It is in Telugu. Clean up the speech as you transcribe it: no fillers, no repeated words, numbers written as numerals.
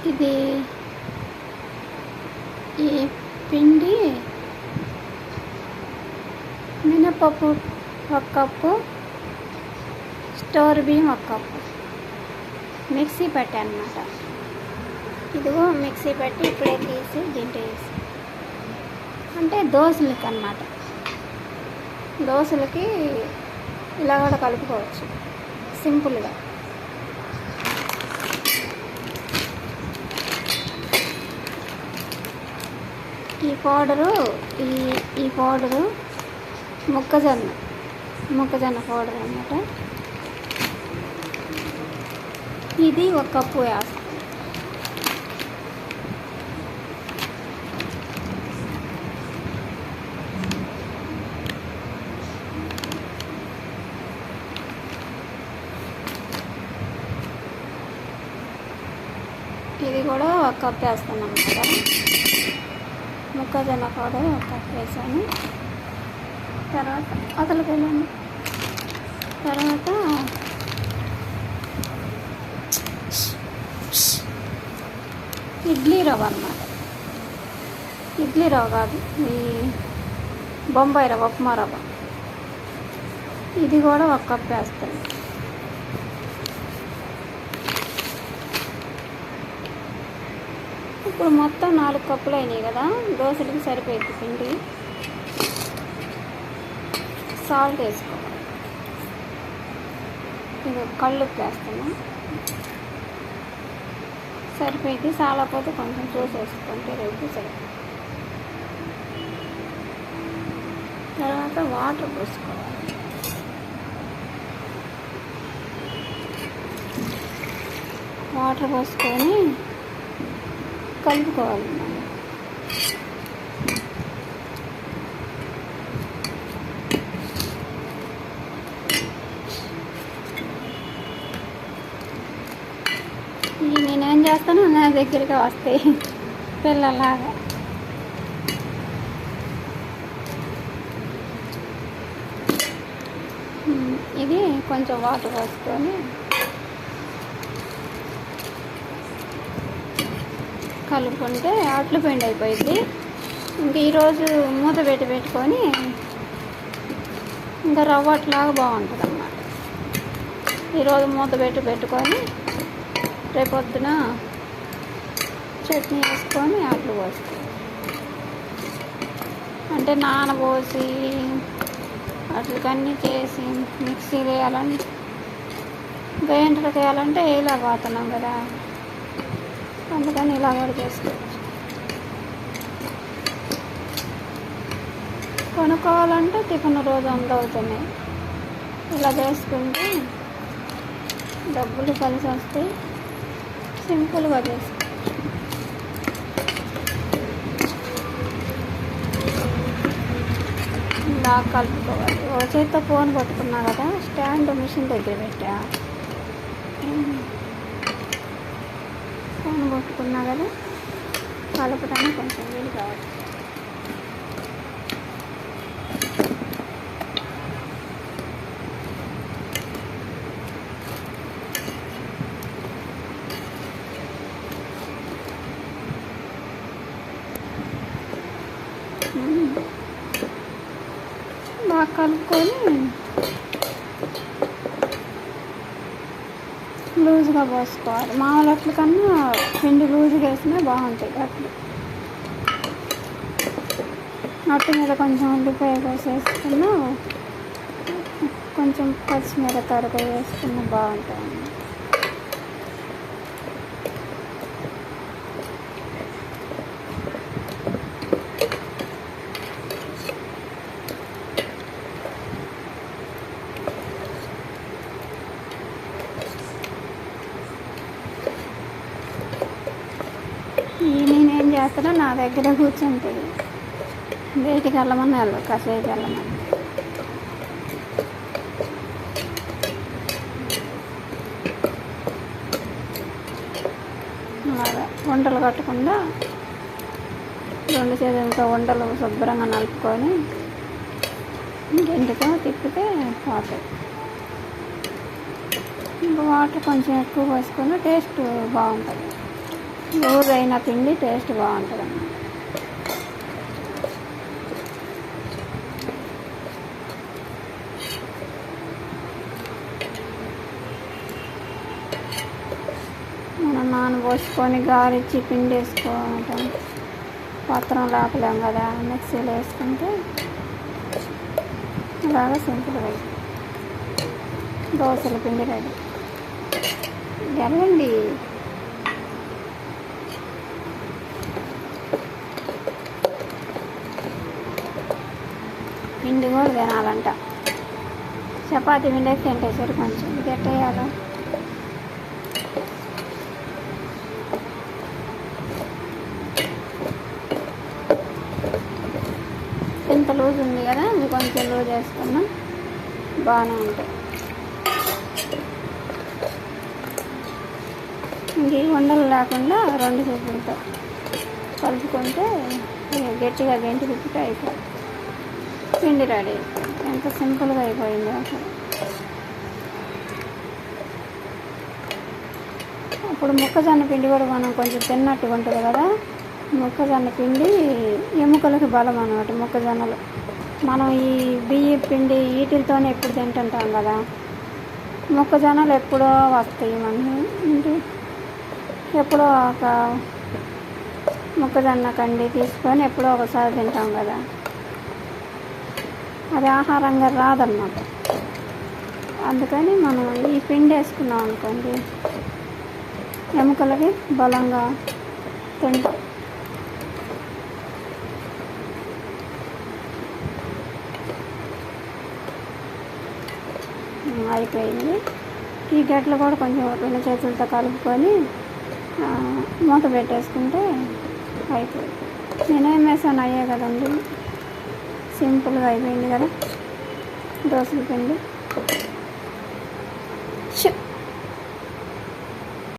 ఇది ఈ పిండి మినపప్పు 1 కప్పు, స్టోర్ బియ్యం 1 కప్పు మిక్సీ పెట్టాను అన్నమాట. ఇదిగో మిక్సీ పెట్టి ఇప్పుడే తీసి దీంట్లో వేసి, అంటే దోశలకి అన్నమాట. దోశలకి ఇలా కూడా కలుపుకోవచ్చు సింపుల్గా. ఈ పౌడరు మొక్కజొన్న పౌడర్ అన్నమాట. ఇది 1 కప్పు వేస్తాం. ఇది కూడా 1 కప్ వేస్తాను అన్నమాట. మొక్కజొన్న పౌడర్ 1 కప్ వేసాను. తర్వాత అతలకెళ్ళండి. తర్వాత ఇడ్లీ రవ్వ అన్నమాట. ఇడ్లీ రవ్వ కాదు, ఈ బొంబాయి రవ్వ, ఉప్మా రవ్వ. ఇది కూడా 1 కప్ వేస్తాను. ఇప్పుడు మొత్తం 4 కప్పులు అయినాయి కదా, దోశలకి సరిపోయింది పిండి. సాల్ట్ వేసుకోవాలి. ఇది కళ్ళుప్పు వేస్తాను, సరిపోయింది. చాలకపోతే కొంచెం చూసి వేసుకుంటే రేపు సరిపోతుంది. తర్వాత వాటర్ పోసుకోవాలి. వాటర్ పోసుకొని కలుపుకోవాలి. నేనేం చేస్తాను, నా దగ్గరికి వస్తాయి పిల్లలాగా. ఇది కొంచెం వాటర్ పోసుకొని కలుపుకుంటే అట్లు పిండి అయిపోయింది. ఇంక ఈరోజు మూత పెట్టుకొని ఇంకా రవ్వ అట్లాగా బాగుంటుంది అన్నమాట. ఈరోజు మూత పెట్టుకొని రేపొద్దున చట్నీ వేసుకొని అట్లు పోసుకోవాలి. అంటే నానబోసి అట్లకన్నీ చేసి మిక్సీ వేయాలంటే, గ్రైండర్కి వేయాలంటే ఇలా పోతున్నాం కదా, అందుకని ఇలా కూడా చేసుకోవచ్చు. కొనుక్కోవాలంటే టిఫిన్ రోజు 100 అవుతున్నాయి. ఇలా చేసుకుంటే డబ్బులు కలిసి వస్తాయి. సింపుల్గా చేసుకోవచ్చు. ఇలా కలుపుకోవాలి. ఒక చేతితో ఫోన్ పట్టుకున్నా కదా, స్టాండ్ మిషన్ దగ్గర పెట్టా. ఫోన్ పట్టుకున్నా కదా, కలపడానికి కొంచెం వీలు కావాలి. బాగా కలుపుకొని లూజ్గా పోసుకోవాలి. మామూలు అట్ల కన్నా పిండి లూజ్గా వేసినా బాగుంటాయి అట్లు. అట్టు మీద కొంచెం ఉల్లిపాయ వేసేసుకున్నా, కొంచెం పచ్చిమిరపకాయ వేసుకున్నా బాగుంటుంది. నేనేం చేస్తానో నా దగ్గర కూర్చుంటుంది. బయటికి వెళ్ళమని కాసేపు వెళ్ళమని. అలాగా వంటలు కట్టకుండా 2 చేతులతో వంటలు శుభ్రంగా నలుపుకొని గంటతో తిప్పితే పోతాయి. ఇంకా వాటర్ కొంచెం ఎక్కువ పోసుకొని టేస్ట్ బాగుంటుంది. లూజ్ అయిన పిండి టేస్ట్ బాగుంటుంది అన్నమాట. మనం నానబోసుకొని గారిచ్చి పిండి వేసుకోవటం, పాత్రం లేపలేం కదా, మిక్సీలో వేసుకుంటే బాగా సింపుల్గా దోశల పిండి రెడీ. జరగండి. పిండి కూడా తినాలంట. చపాతీ పిండి అయితే తింటే సరి కొంచెం ఇది ఎట్టేయాలి. ఇంత లూజ్ ఉంది కదా, ఇంకొంచెం లూజ్ వేసుకున్నా బాగానే ఉంటాయి. ఇంక ఉండలు లేకుండా 2 చేతులతో కలుపుకుంటే గట్టిగా గంటి తిప్పితే అయిపోయి పిండి రెడీ. ఎంత సింపుల్గా అయిపోయింది అసలు. ఇప్పుడు మొక్కజొన్న పిండి కూడా మనం కొంచెం తిన్నట్టుగా ఉంటుంది కదా. మొక్కజొన్న పిండి ఎముకలకు బలం అన్నమాట. మొక్కజొన్నలు మనం ఈ బియ్య పిండి వీటితోనే ఎప్పుడు తింటుంటాం కదా. మొక్కజొన్నలు ఎప్పుడో వస్తాయి మనం ఇంటి, ఎప్పుడో ఒక మొక్కజొన్న కండి తీసుకొని ఎప్పుడో ఒకసారి తింటాం కదా. అది ఆహారంగా రాదన్నమాట. అందుకని మనం ఈ పిండి వేసుకున్నాం అనుకోండి, ఎముకలకి బలంగా తింటాం. అయిపోయింది. ఈ గట్లు కూడా కొంచెం 2 చేతులతో కలుపుకొని మూత పెట్టేసుకుంటే అయిపోయింది. నేనేం వేసాను అయ్యే కదండి, సింపుల్గా అయిపోయింది కదా దోశల పిండి.